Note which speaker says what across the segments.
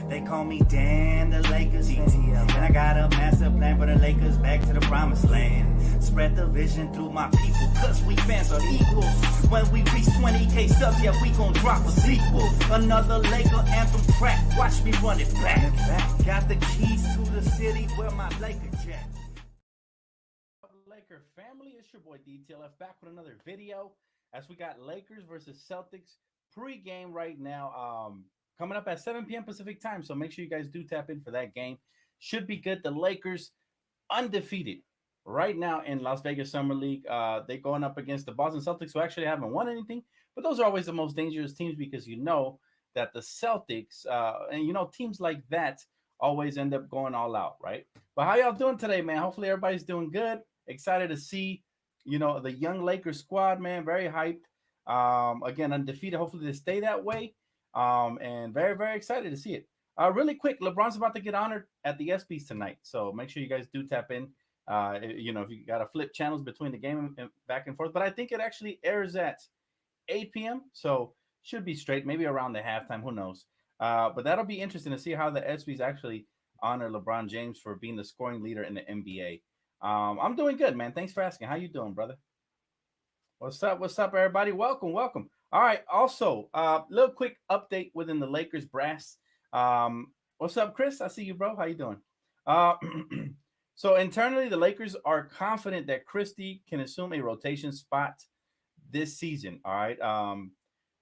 Speaker 1: They call me Dan, the Lakers fan. And I got a master plan for the Lakers back to the promised land. Spread the vision through my people, cause we fans are equal. When we reach 20K subs, yeah, we gon' drop a sequel. Another Laker anthem track, watch me run it back. Got the keys to the city where my Laker jet.
Speaker 2: Laker family, it's your boy DTLF back with another video as we got Lakers versus Celtics pre-game right now, coming up at 7 p.m. Pacific time, so make sure you guys do tap in for that game. Should be good. The Lakers undefeated right now in Las Vegas Summer League. They're going up against the Boston Celtics, who actually haven't won anything, but those are always the most dangerous teams because you know that the Celtics and you know teams like that always end up going all out, right? But how y'all doing today, man? Hopefully everybody's doing good. Excited to see, you know, the young Lakers squad, man. Very hyped. Again, undefeated. Hopefully they stay that way. And very, very excited to see it. Really quick, LeBron's about to get honored at the ESPYs tonight. So make sure you guys do tap in. You know, if you got to flip channels between the game and back and forth. But I think it actually airs at 8 p.m. So should be straight, maybe around the halftime. Who knows? But that'll be interesting to see how the ESPYs actually honor LeBron James for being the scoring leader in the NBA. I'm doing good, man. Thanks for asking. How you doing, brother? What's up? What's up, everybody? Welcome, welcome. All right. Also, little quick update within the Lakers brass. What's up, Chris? I see you, bro. How you doing? So internally, the Lakers are confident that Christie can assume a rotation spot this season. All right.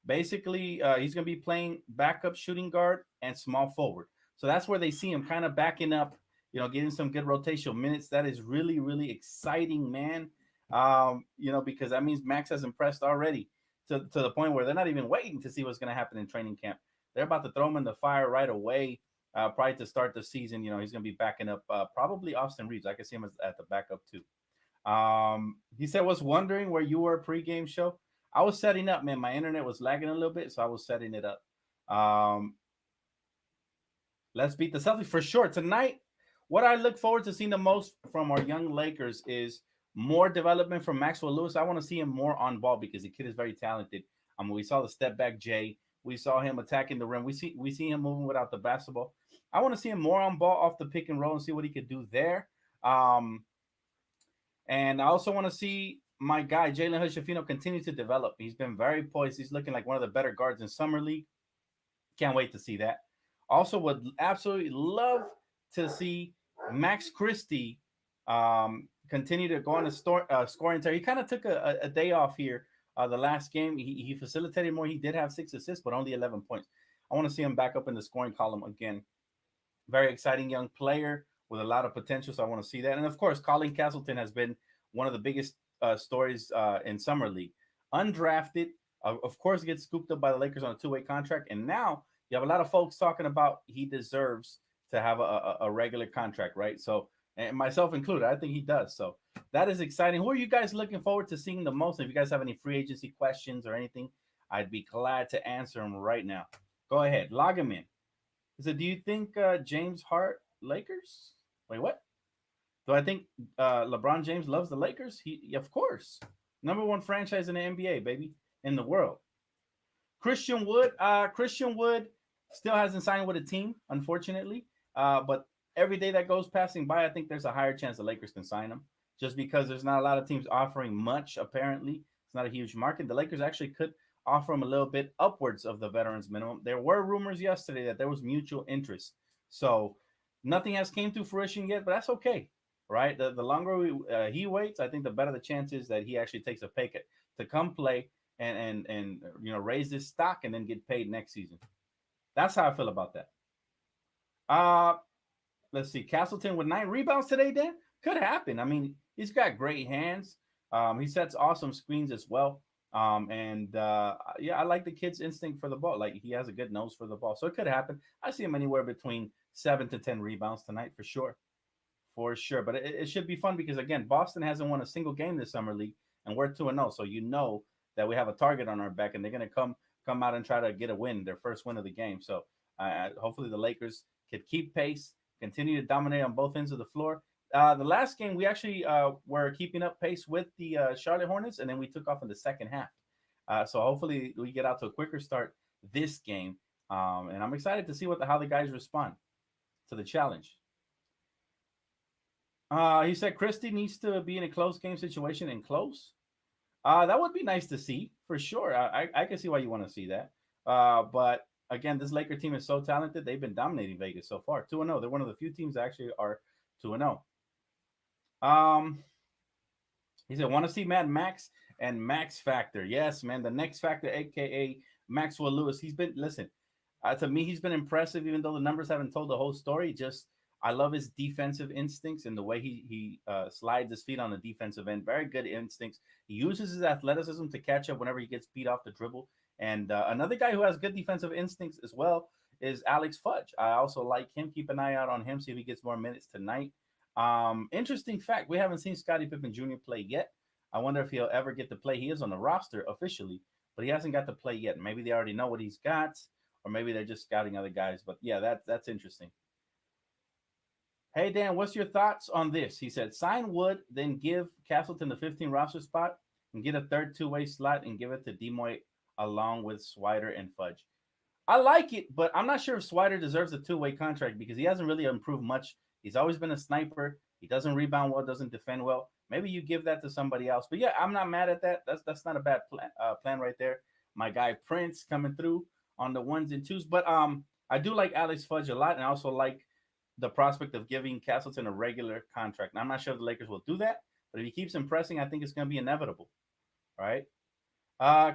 Speaker 2: Basically, he's going to be playing backup shooting guard and small forward. So that's where they see him kind of backing up, you know, getting some good rotational minutes. That is really, really exciting, man. You know, because that means Max has impressed already to the point where they're not even waiting to see what's going to happen in training camp. They're about to throw him in the fire right away, probably to start the season. You know, he's going to be backing up probably Austin Reeves. I can see him at the backup too. He said, was wondering where you were pregame show. I was setting up, man. My internet was lagging a little bit, so I was setting it up. Let's beat the Celtics for sure. Tonight, what I look forward to seeing the most from our young Lakers is more development from Maxwell Lewis. I want to see him more on ball because the kid is very talented. We saw the step back Jay. We saw him attacking the rim. We see him moving without the basketball. I want to see him more on ball off the pick and roll and see what he could do there. And I also want to see my guy Jalen Hood-Schifino continue to develop. He's been very poised. He's looking like one of the better guards in Summer League. Can't wait to see that. Also would absolutely love to see Max Christie continue to go on a scoring tear. He kind of took a day off here. The last game, he facilitated more. He did have 6 assists, but only 11 points. I want to see him back up in the scoring column again. Very exciting young player with a lot of potential, so I want to see that. And, of course, Colin Castleton has been one of the biggest stories in Summer League. Undrafted, of course, gets scooped up by the Lakers on a 2-way contract, and now you have a lot of folks talking about he deserves to have a regular contract, right? So, and myself included, I think he does. So that is exciting. Who are you guys looking forward to seeing the most? If you guys have any free agency questions or anything, I'd be glad to answer them right now. Go ahead, log him in. So, do you think James Hart Lakers? Wait, what? Do I think LeBron James loves the Lakers? He, of course, #1 franchise in the NBA, baby, in the world. Christian Wood still hasn't signed with a team, unfortunately. But every day that goes passing by, I think there's a higher chance the Lakers can sign him, just because there's not a lot of teams offering much. Apparently, it's not a huge market. The Lakers actually could offer him a little bit upwards of the veterans minimum. There were rumors yesterday that there was mutual interest. So nothing has came to fruition yet, but that's okay, right? The longer he waits, I think the better the chance is that he actually takes a pay cut to come play and you know, raise his stock and then get paid next season. That's how I feel about that. Let's see. Castleton with 9 rebounds today, Dan? Could happen. I mean, he's got great hands. He sets awesome screens as well. Yeah, I like the kid's instinct for the ball. Like, he has a good nose for the ball. So it could happen. I see him anywhere between 7 to 10 rebounds tonight for sure. For sure. But it should be fun because, again, Boston hasn't won a single game this Summer League, and we're 2-0. So you know that we have a target on our back, and they're going to come out and try to get a win, their first win of the game. So hopefully the Lakers could keep pace, continue to dominate on both ends of the floor. The last game, we actually were keeping up pace with the Charlotte Hornets, and then we took off in the second half. So hopefully we get out to a quicker start this game. And I'm excited to see how the guys respond to the challenge. He said Christie needs to be in a close game situation and close. That would be nice to see for sure. I can see why you want to see that. But again, this Laker team is so talented. They've been dominating Vegas so far. 2-0. They're one of the few teams that actually are 2-0. Um, he said, want to see Mad Max and Max Factor. Yes, man. The next Factor, aka Maxwell Lewis. He's been listen. To me, he's been impressive, even though the numbers haven't told the whole story. Just I love his defensive instincts and the way he slides his feet on the defensive end. Very good instincts. He uses his athleticism to catch up whenever he gets beat off the dribble. And another guy who has good defensive instincts as well is Alex Fudge. I also like him. Keep an eye out on him. See if he gets more minutes tonight. Interesting fact: we haven't seen Scottie Pippen Jr. play yet. I wonder if he'll ever get to play. He is on the roster officially, but he hasn't got to play yet. Maybe they already know what he's got, or maybe they're just scouting other guys. But yeah, that's interesting. Hey Dan, what's your thoughts on this? He said, sign Wood, then give Castleton the 15 roster spot and get a third two-way slot and give it to Demoy along with Swider and Fudge. I like it, but I'm not sure if Swider deserves a two-way contract because he hasn't really improved much. He's always been a sniper. He doesn't rebound well, doesn't defend well. Maybe you give that to somebody else. But yeah, I'm not mad at that. That's not a bad plan right there. My guy Prince coming through on the ones and twos. But I do like Alex Fudge a lot, and I also like the prospect of giving Castleton a regular contract. Now, I'm not sure if the Lakers will do that, but if he keeps impressing, I think it's going to be inevitable. All right.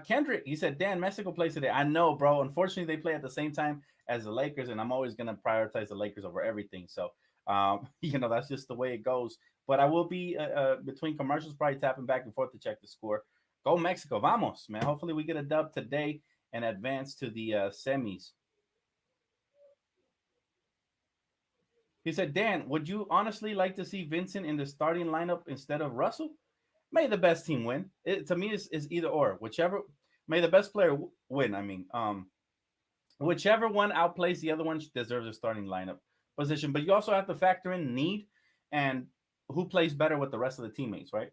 Speaker 2: Kendrick, he said, Dan, Mexico plays today. I know, bro. Unfortunately, they play at the same time as the Lakers, and I'm always going to prioritize the Lakers over everything. So, that's just the way it goes. But I will be between commercials, probably tapping back and forth to check the score. Go Mexico. Vamos, man. Hopefully we get a dub today and advance to the semis. He said, Dan, would you honestly like to see Vincent in the starting lineup instead of Russell? May the best team win. To me, is either or. Whichever, may the best player win. I mean, whichever one outplays the other one deserves a starting lineup position. But you also have to factor in need and who plays better with the rest of the teammates, right?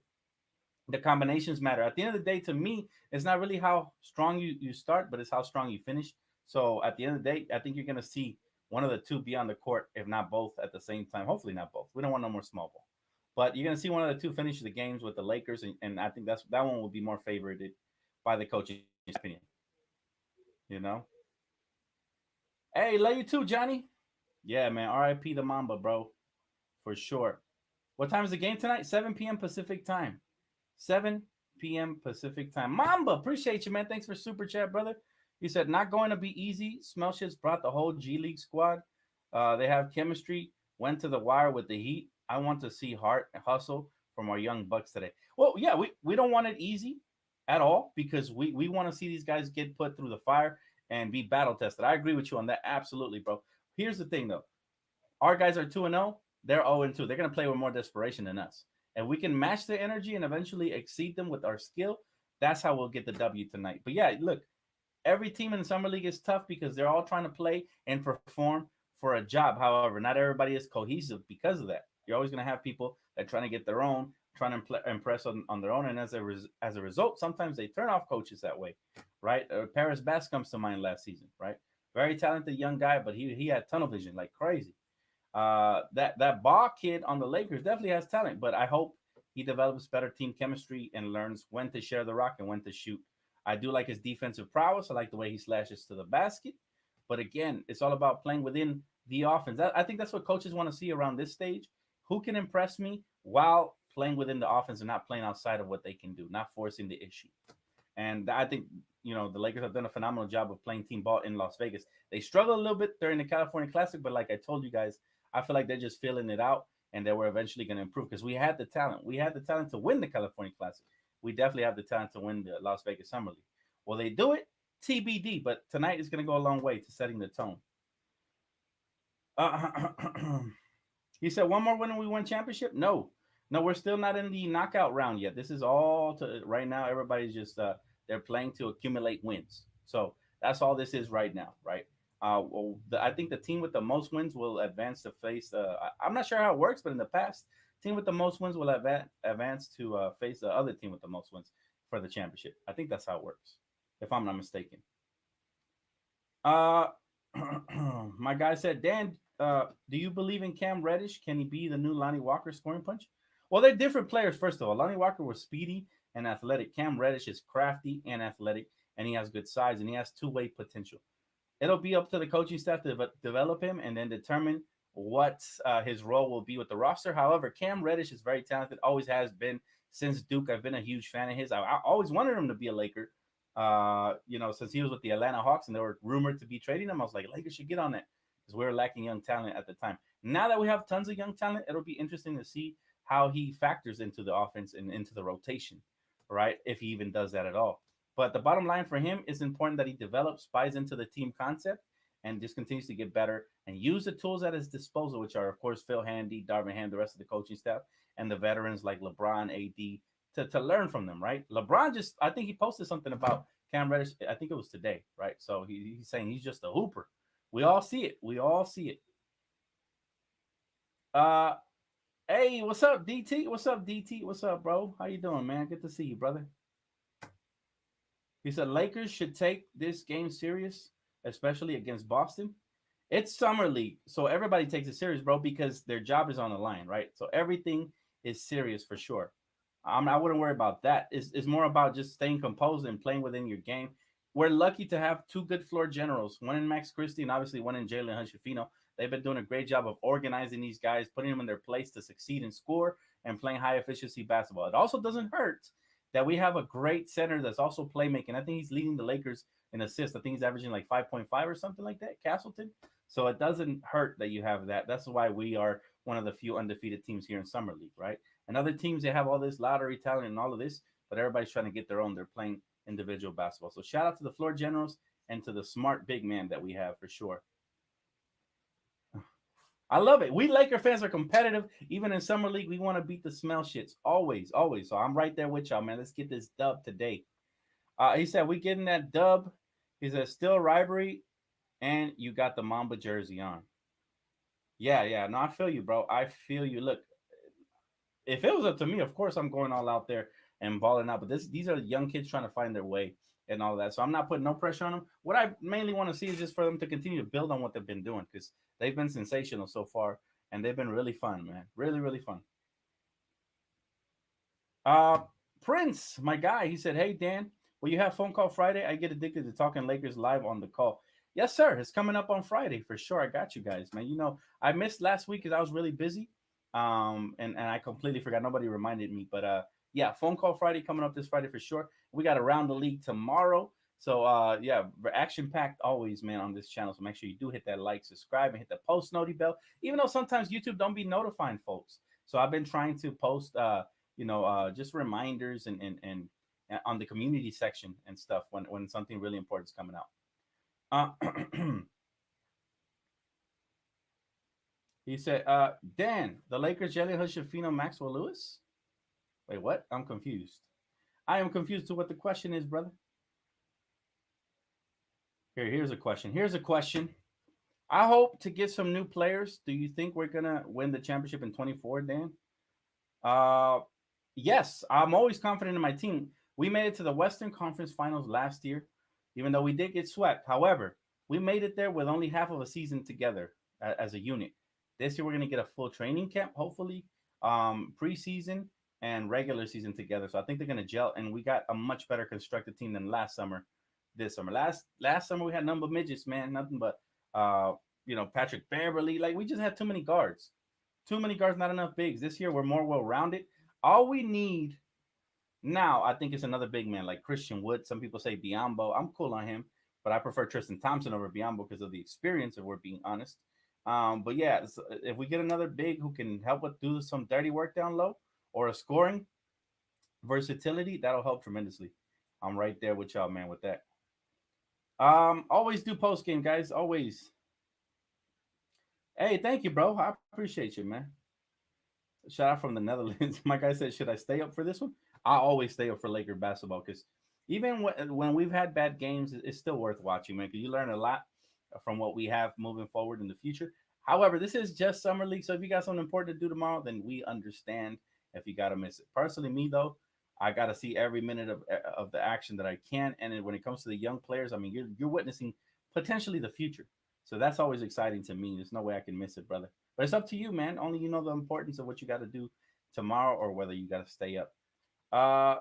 Speaker 2: The combinations matter. At the end of the day, to me, it's not really how strong you start, but it's how strong you finish. So at the end of the day, I think you're going to see one of the two be on the court, if not both at the same time. Hopefully not both. We don't want no more small ball. But you're going to see one of the two finish the games with the Lakers, and I think that one will be more favored by the coach's opinion. You know? Hey, love you too, Johnny. Yeah, man. RIP the Mamba, bro. For sure. What time is the game tonight? 7 p.m. Pacific time. 7 p.m. Pacific time. Mamba, appreciate you, man. Thanks for super chat, brother. He said, not going to be easy. Smell-Shits brought the whole G League squad. They have chemistry. Went to the wire with the Heat. I want to see heart and hustle from our young Bucks today. Well, yeah, we don't want it easy at all because we want to see these guys get put through the fire and be battle tested. I agree with you on that. Absolutely, bro. Here's the thing, though. Our guys are 2-0. They're 0-2. They're going to play with more desperation than us. And we can match their energy and eventually exceed them with our skill. That's how we'll get the W tonight. But yeah, look, every team in the Summer League is tough because they're all trying to play and perform for a job. However, not everybody is cohesive because of that. You're always going to have people that are trying to get their own, trying to impress on their own. And as a result, sometimes they turn off coaches that way, right? Paris Bass comes to mind last season, right? Very talented young guy, but he had tunnel vision like crazy. That Ball kid on the Lakers definitely has talent, but I hope he develops better team chemistry and learns when to share the rock and when to shoot. I do like his defensive prowess. I like the way he slashes to the basket. But again, it's all about playing within the offense. I think that's what coaches want to see around this stage. Who can impress me while playing within the offense and not playing outside of what they can do, not forcing the issue. And I think, the Lakers have done a phenomenal job of playing team ball in Las Vegas. They struggled a little bit during the California Classic, but like I told you guys, I feel like they're just filling it out and they were eventually going to improve because we had the talent. We had the talent to win the California Classic. We definitely have the talent to win the Las Vegas Summer League. Will they do it? TBD, but tonight is going to go a long way to setting the tone. He said, one more win and we win championship? No, we're still not in the knockout round yet. This is all to right now. Everybody's just they're playing to accumulate wins. So that's all this is right now, right? I think the team with the most wins will advance to face. I'm not sure how it works, but in the past, team with the most wins will advance to face the other team with the most wins for the championship. I think that's how it works, if I'm not mistaken. My guy said, Dan, do you believe in Cam Reddish? Can he be the new Lonnie Walker scoring punch? Well, they're different players. First of all, Lonnie Walker was speedy and athletic. Cam Reddish is crafty and athletic, and he has good size and he has two-way potential. It'll be up to the coaching staff to develop him and then determine what his role will be with the roster. However, Cam Reddish is very talented, always has been since Duke. I've been a huge fan of his. I always wanted him to be a Laker. Since he was with the Atlanta Hawks and they were rumored to be trading him, I was like, Lakers should get on that because we were lacking young talent at the time. Now that we have tons of young talent, it'll be interesting to see how he factors into the offense and into the rotation, right? If he even does that at all. But the bottom line for him is important that he develops, buys into the team concept, and just continues to get better and use the tools at his disposal, which are, of course, Phil Handy, Darvin Ham, the rest of the coaching staff, and the veterans like LeBron, AD, to learn from them, right? LeBron I think he posted something about Cam Reddish. I think it was today, right? So he's saying he's just a hooper. We all see it. We all see it. Hey, what's up, DT? What's up, DT? What's up, bro? How you doing, man? Good to see you, brother. He said Lakers should take this game serious, especially against Boston. It's summer league, so everybody takes it serious, bro, because their job is on the line, right? So everything is serious for sure. I wouldn't worry about that. It's more about just staying composed and playing within your game. We're lucky to have two good floor generals, one in Max Christie and obviously one in Jalen Hunchefino. They've been doing a great job of organizing these guys, putting them in their place to succeed and score and playing high efficiency basketball. It also doesn't hurt that we have a great center that's also playmaking. I think he's leading the Lakers in assists. I think he's averaging like 5.5 or something like that, Castleton. So it doesn't hurt that you have that. That's why we are one of the few undefeated teams here in Summer League, right? And other teams, they have all this lottery talent and all of this, but everybody's trying to get their own. They're playing individual basketball. So shout out to the floor generals and to the smart big man that we have for sure. I love it. We Laker fans are competitive. Even in Summer League, we want to beat the smell shits. Always, always. So I'm right there with y'all, man. Let's get this dub today. He said, we getting that dub. He said, still rivalry, and you got the Mamba jersey on. Yeah. No, I feel you, bro. I feel you. Look, if it was up to me, of course I'm going all out there and balling out. But these are young kids trying to find their way and all that. So I'm not putting no pressure on them. What I mainly want to see is just for them to continue to build on what they've been doing because they've been sensational so far and they've been really fun, man. Really, really fun. Prince, my guy, he said, hey, Dan, will you have phone call Friday? I get addicted to talking Lakers live on the call. Yes, sir. It's coming up on Friday for sure. I got you guys, man. You know, I missed last week because I was really busy. And I completely forgot. Nobody reminded me. But yeah, phone call Friday coming up this Friday for sure. We got Around the League tomorrow. So yeah, action packed always, man, on this channel. So make sure you do hit that like, subscribe, and hit the post noti bell. Even though sometimes YouTube don't be notifying folks. So I've been trying to post just reminders and on the community section and stuff when something really important is coming out. He said, Dan, the Lakers, Jalen Hunchefino, Maxwell Lewis? Wait, what? I'm confused. I am confused to what the question is, brother. Here's a question. I hope to get some new players. Do you think we're going to win the championship in 24, Dan? Yes, I'm always confident in my team. We made it to the Western Conference Finals last year, even though we did get swept. However, we made it there with only half of a season together as a unit. This year, we're going to get a full training camp, hopefully, preseason and regular season together. So I think they're going to gel, and we got a much better constructed team than last summer. This summer, last summer, we had number midgets, man, nothing but Patrick Beverly. Like we just had too many guards, not enough bigs. This year, we're more well-rounded. All we need now, I think, is another big man like Christian Wood. Some people say Biyombo. I'm cool on him, but I prefer Tristan Thompson over Biyombo because of the experience, if we're being honest. But yeah, if we get another big who can help with do some dirty work down low or a scoring versatility, that'll help tremendously. I'm right there with y'all, man, with that. Always do post game, guys. Always. Hey, thank you, bro. I appreciate you, man. Shout out from the Netherlands. My guy said, should I stay up for this one? I always stay up for Laker basketball because even when we've had bad games, it's still worth watching, man, because you learn a lot from what we have moving forward in the future. However, this is just Summer League, so if you got something important to do tomorrow, then we understand if you got to miss it. Personally, me, though, I got to see every minute of the action that I can. And when it comes to the young players, I mean, you're witnessing potentially the future. So that's always exciting to me. There's no way I can miss it, brother. But it's up to you, man. Only you know the importance of what you got to do tomorrow or whether you got to stay up. Uh,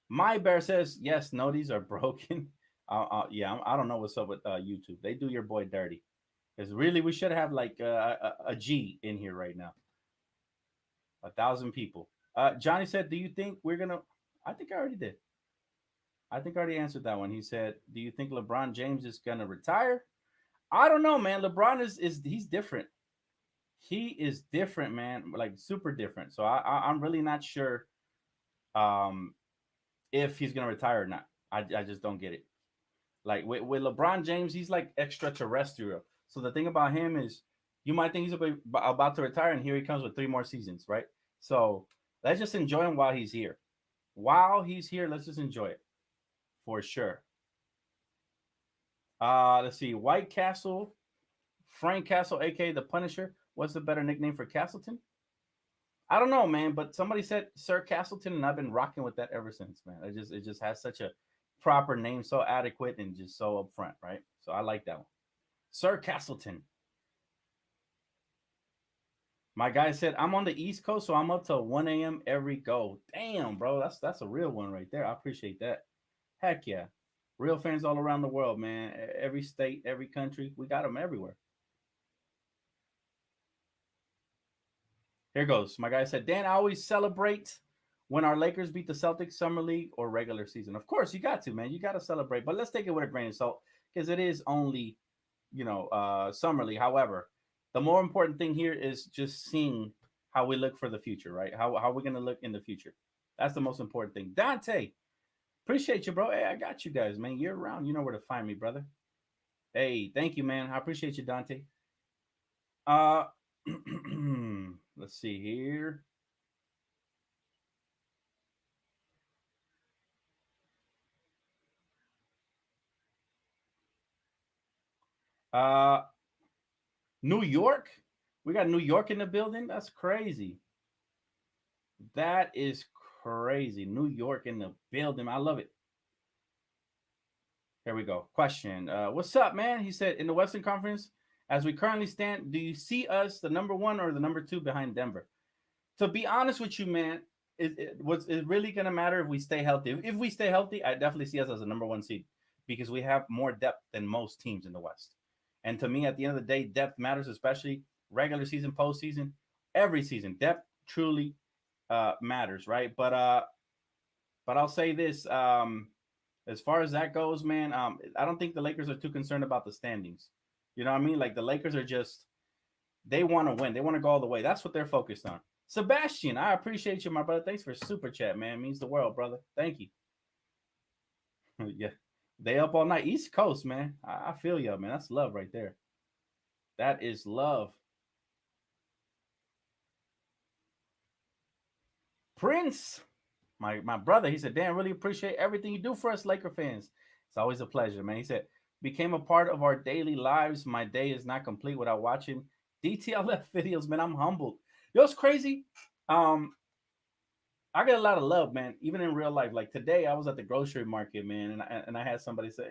Speaker 2: my bear says yes. Noties are broken. Yeah, I don't know what's up with YouTube. They do your boy dirty. Because really, we should have like a G in here right now. 1,000 people. Johnny said, "Do you think we're gonna?" I think I already did. I think I already answered that one. He said, "Do you think LeBron James is gonna retire?" I don't know, man. LeBron is he's different. He is different, man. Like super different. So I'm really not sure um if he's gonna retire or not. I just don't get it. Like with LeBron James, he's like extraterrestrial. So the thing about him is, you might think he's about to retire, and here he comes with 3 more seasons, right? So let's just enjoy him while he's here. While he's here, let's just enjoy it for sure. Let's see. White Castle, Frank Castle, aka the Punisher. What's the better nickname for Castleton? I don't know, man, but somebody said Sir Castleton, and I've been rocking with that ever since, man. It just has such a proper name, so adequate and just so upfront, right? So I like that one. Sir Castleton. My guy said I'm on the East Coast, so I'm up till 1 a.m. every go. Damn, bro, that's a real one right there. I appreciate that. Heck yeah, real fans all around the world, man. Every state, every country, we got them everywhere. Here goes. My guy said, Dan, I always celebrate when our Lakers beat the Celtics, summer league or regular season. Of course, you got to, man. You got to celebrate, but let's take it with a grain of salt because it is only, summer league. However, the more important thing here is just seeing how we look for the future, right? How we're gonna look in the future. That's the most important thing. Dante, appreciate you, bro. Hey, I got you guys, man. Year round, you know where to find me, brother. Hey, thank you, man. I appreciate you, Dante. Uh, let's see here. Uh, New York. We got New York in the building. That's crazy. That is crazy. New York in the building. I love it. Here we go. Question. What's up, man? He said, in the Western Conference, as we currently stand, do you see us the number one or the number two behind Denver? To be honest with you, man, what's it really gonna matter if we stay healthy? If we stay healthy, I definitely see us as a number one seed because we have more depth than most teams in the West. And to me, at the end of the day, depth matters, especially regular season, postseason, every season. Depth truly matters, right? But I'll say this: as far as that goes, man, I don't think the Lakers are too concerned about the standings. You know what I mean? Like the Lakers are just they want to win. They want to go all the way. That's what they're focused on. Sebastian, I appreciate you, my brother. Thanks for super chat, man. It means the world, brother. Thank you. Yeah, they up all night. East Coast, man. I feel you, man. That's love right there. That is love. Prince, my brother, he said, Dan, really appreciate everything you do for us Laker fans. It's always a pleasure, man. He said, became a part of our daily lives. My day is not complete without watching DTLF videos, man. I'm humbled. You know what's crazy? I get a lot of love, man, even in real life. Like today, I was at the grocery market, man, and I had somebody say,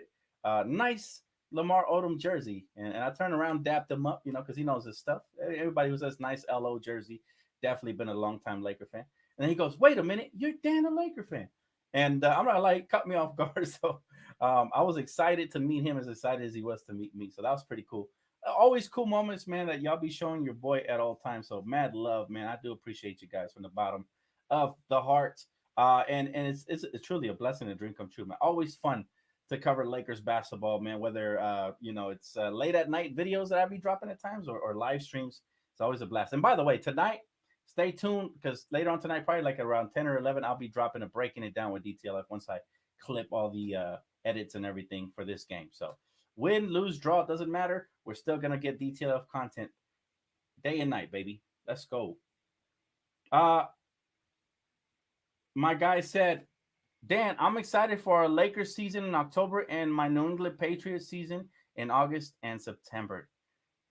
Speaker 2: nice Lamar Odom jersey. And I turned around, dapped him up, because he knows his stuff. Everybody who says nice LO jersey, definitely been a long time Laker fan. And then he goes, wait a minute, you're Dan a Laker fan. And I'm not like, cut me off guard. So I was excited to meet him as excited as he was to meet me. So that was pretty cool. Always cool moments, man, that y'all be showing your boy at all times. So mad love, man. I do appreciate you guys from the bottom of the heart. And it's truly a blessing and a dream come true, man. Always fun to cover Lakers basketball, man. Whether it's late at night videos that I be dropping at times or live streams. It's always a blast. And by the way, tonight, stay tuned because later on tonight, probably like around 10 or 11, I'll be dropping and breaking it down with DTLF once I clip all the edits and everything for this game. So win, lose, draw, it doesn't matter. We're still gonna get DTLF content day and night, baby. Let's go. My guy said, Dan, I'm excited for our Lakers season in October and my New England Patriots season in August and September.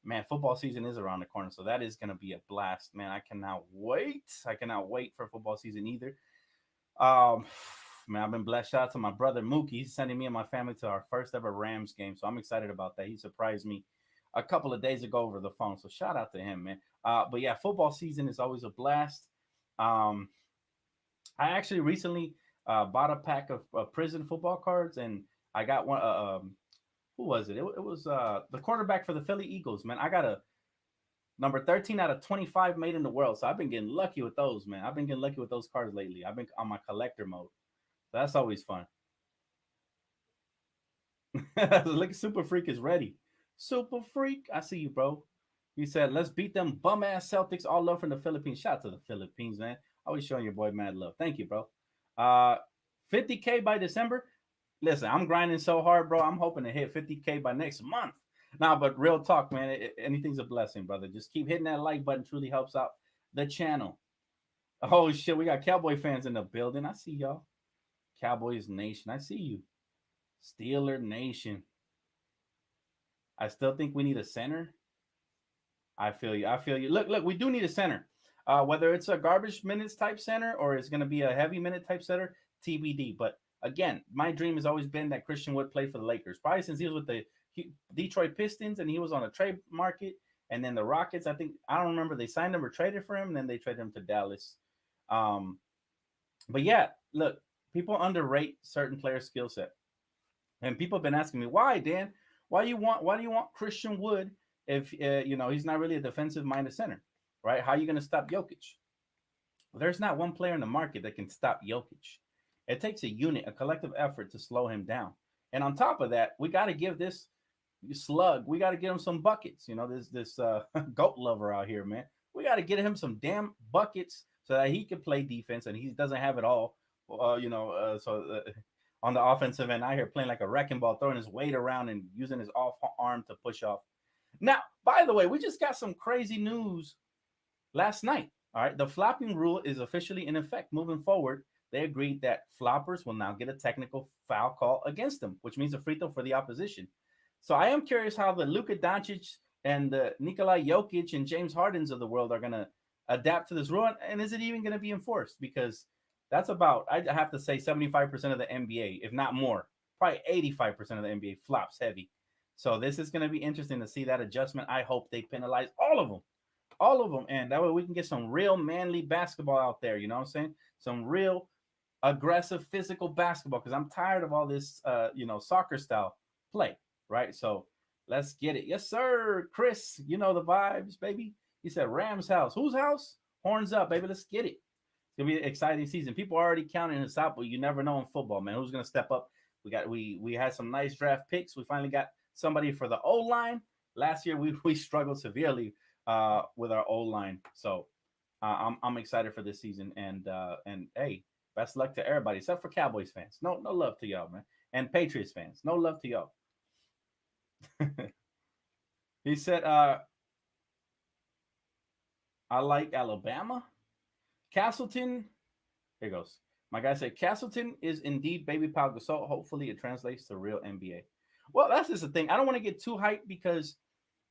Speaker 2: Man, football season is around the corner, so that is going to be a blast, man. I cannot wait. I cannot wait for football season either. Man, I've been blessed. Shout out to my brother Mookie. He's sending me and my family to our first ever Rams game, so I'm excited about that. He surprised me a couple of days ago over the phone. So shout out to him, man. But yeah, football season is always a blast. Um, I actually recently bought a pack of prison football cards, and I got one. Who was it? It was the quarterback for the Philly Eagles, man. I got a number 13 out of 25 made in the world. So I've been getting lucky with those, man. I've been getting lucky with those cards lately. I've been on my collector mode. So that's always fun. Look, Super Freak is ready. Super Freak, I see you, bro. He said, let's beat them bum ass Celtics. All love from the Philippines. Shout out to the Philippines, man. Always showing your boy mad love. Thank you, bro. 50K by December. Listen, I'm grinding so hard, bro. I'm hoping to hit 50K by next month. Nah, but real talk, man. Anything's a blessing, brother. Just keep hitting that like button. Truly helps out the channel. Oh shit, we got Cowboy fans in the building. I see y'all. Cowboys Nation. I see you. Steeler Nation. I still think we need a center. I feel you. I feel you. Look, we do need a center. Whether it's a garbage minutes type center or it's going to be a heavy minute type center, TBD. But again, my dream has always been that Christian would play for the Lakers. Probably since he was with the Detroit Pistons and he was on a trade market. And then the Rockets, I don't remember, they signed him or traded for him. And then they traded him to Dallas. But yeah, look, people underrate certain players' skill set. And people have been asking me, why, Dan? Why do you want Christian Wood if he's not really a defensive minded center, right? How are you going to stop Jokic? Well, there's not one player in the market that can stop Jokic. It takes a unit, a collective effort to slow him down. And on top of that, we got to give this slug, we got to get him some buckets. This goat lover out here, man. We got to get him some damn buckets so that he can play defense, and he doesn't have it all. On the offensive end, out here playing like a wrecking ball, throwing his weight around and using his off arm to push off. Now, by the way, we just got some crazy news last night. All right, the flopping rule is officially in effect. Moving forward, they agreed that floppers will now get a technical foul call against them, which means a free throw for the opposition. So I am curious how the Luka Doncic and the Nikola Jokic and James Hardens of the world are going to adapt to this rule, and is it even going to be enforced? Because that's about, I have to say, 75% of the NBA, if not more, probably 85% of the NBA flops heavy. So this is going to be interesting to see that adjustment. I hope they penalize all of them. And that way we can get some real manly basketball out there. You know what I'm saying? Some real aggressive physical basketball, because I'm tired of all this, soccer style play, right? So let's get it. Yes, sir. Chris, you know the vibes, baby. He said Rams house. Whose house? Horns up, baby. Let's get it. It's gonna be an exciting season. People are already counting us out, but you never know in football, man. Who's gonna step up? We had some nice draft picks. We finally got somebody for the O line. Last year we struggled severely with our O line. So I'm excited for this season. And hey, best luck to everybody except for Cowboys fans. No love to y'all, man. And Patriots fans, no love to y'all. He said, I like Alabama. Castleton, here goes. My guy said Castleton is indeed baby Pau Gasol. Hopefully it translates to real NBA. Well, that's just the thing. I don't want to get too hyped because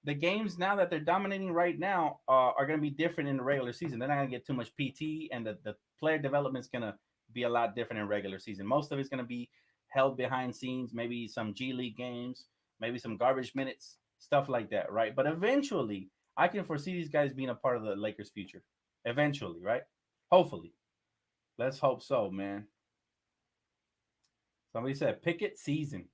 Speaker 2: the games now that they're dominating right now are going to be different in the regular season. They're not going to get too much PT, and the player development is going to be a lot different in regular season. Most of it's going to be held behind scenes, maybe some G League games, maybe some garbage minutes, stuff like that, right? But eventually, I can foresee these guys being a part of the Lakers' future. Eventually, right? Hopefully. Let's hope so, man. Somebody said Pickett season.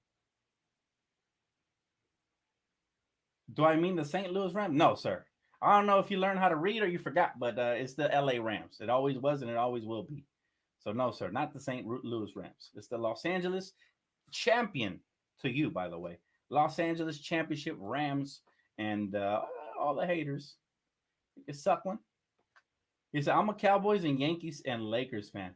Speaker 2: Do I mean the St. Louis Rams? No, sir. I don't know if you learned how to read or you forgot, but it's the LA Rams. It always was and it always will be. So no, sir, not the St. Louis Rams. It's the Los Angeles champion to you, by the way. Los Angeles championship Rams and all the haters. You can suck one. He said, I'm a Cowboys and Yankees and Lakers fan.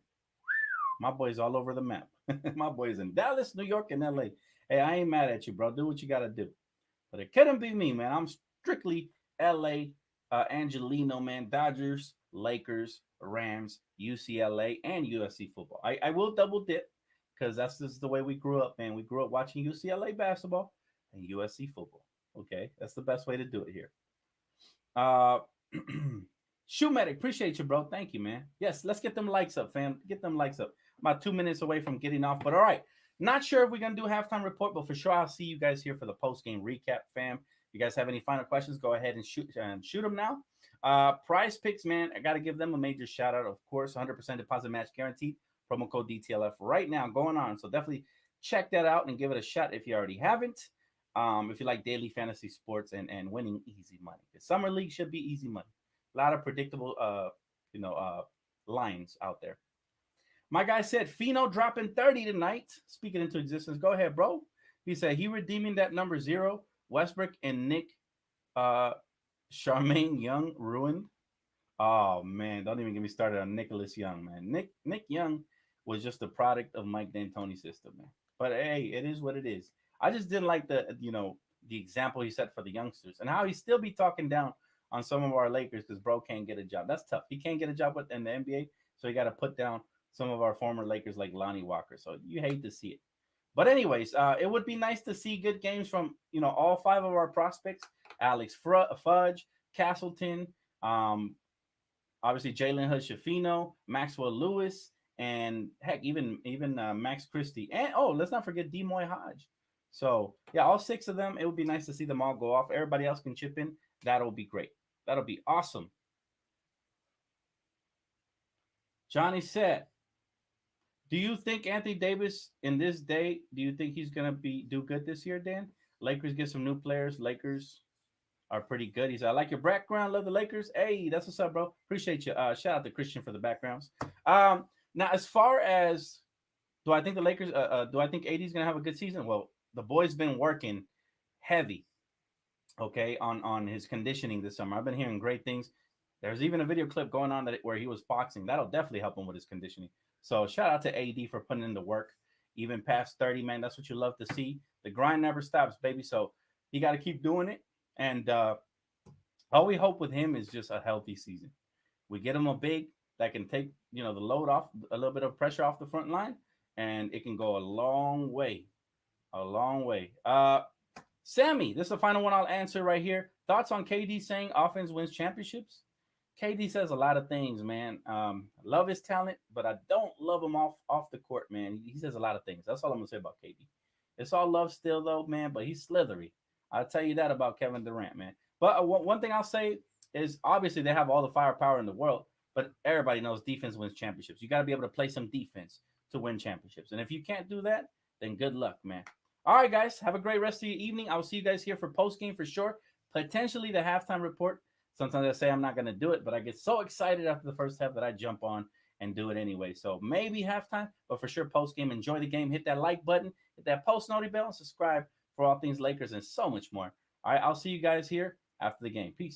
Speaker 2: My boys all over the map. My boys in Dallas, New York, and LA. Hey, I ain't mad at you, bro. Do what you got to do. But it couldn't be me, man. I'm strictly LA, Angelino, man. Dodgers, Lakers, Rams, UCLA, and USC football. I will double dip because that's just the way we grew up, man. We grew up watching UCLA basketball and USC football. Okay, that's the best way to do it here. Shoe Medic, appreciate you, bro. Thank you, man. Yes, let's get them likes up, fam. Get them likes up. I'm about 2 minutes away from getting off, but all right. Not sure if we're gonna do a halftime report, but for sure I'll see you guys here for the post game recap, fam. If you guys have any final questions, go ahead and shoot them now. Prize Picks, man, I gotta give them a major shout out. Of course, 100% deposit match guaranteed. Promo code DTLF right now going on. So definitely check that out and give it a shot if you already haven't. If you like daily fantasy sports and winning easy money, the summer league should be easy money. A lot of predictable, lines out there. My guy said Fino dropping 30 tonight. Speaking into existence. Go ahead, bro. He said he redeeming that number 0. Westbrook and Nick Charmaine Young ruined. Oh man, don't even get me started on Nicholas Young, man. Nick Young was just a product of Mike D'Antoni's system, man. But hey, it is what it is. I just didn't like the example he set for the youngsters and how he still be talking down on some of our Lakers because bro can't get a job. That's tough. He can't get a job in the NBA, so he got to put down some of our former Lakers like Lonnie Walker. So you hate to see it. But anyways, it would be nice to see good games from all 5 of our prospects: Alex Fudge, Castleton, obviously Jalen Hood-Schifino, Maxwell Lewis, and heck, even Max Christie, and let's not forget Demoy Hodge. So yeah, all 6 of them. It would be nice to see them all go off. Everybody else can chip in. That'll be great. That'll be awesome. Johnny said, do you think Anthony Davis in this day, do you think he's going to do good this year, Dan? Lakers get some new players. Lakers are pretty good. He said, I like your background. Love the Lakers. Hey, that's what's up, bro. Appreciate you. Shout out to Christian for the backgrounds. Now, as far as do I think the Lakers, do I think AD is going to have a good season? Well, the boy's been working heavy, okay, on his conditioning this summer. I've been hearing great things. There's even a video clip going on where he was boxing. That'll definitely help him with his conditioning. So shout out to AD for putting in the work, even past 30, man. That's what you love to see. The grind never stops, baby. So you got to keep doing it. And all we hope with him is just a healthy season. We get him a big that can take, the load off, a little bit of pressure off the front line, and it can go a long way. A long way. Sammy, this is the final one I'll answer right here. Thoughts on KD saying offense wins championships? KD says a lot of things, man. Love his talent, but I don't love him off the court, man. He says a lot of things. That's all I'm gonna say about KD. It's all love still, though, man. But he's slithery. I'll tell you that about Kevin Durant, man. But one thing I'll say is obviously they have all the firepower in the world, but everybody knows defense wins championships. You got to be able to play some defense to win championships. And if you can't do that, then good luck, man. All right, guys. Have a great rest of your evening. I will see you guys here for post game for sure. Potentially the halftime report. Sometimes I say I'm not going to do it, but I get so excited after the first half that I jump on and do it anyway. So maybe halftime, but for sure post game. Enjoy the game. Hit that like button, hit that post notification bell, and subscribe for all things Lakers and so much more. All right, I'll see you guys here after the game. Peace.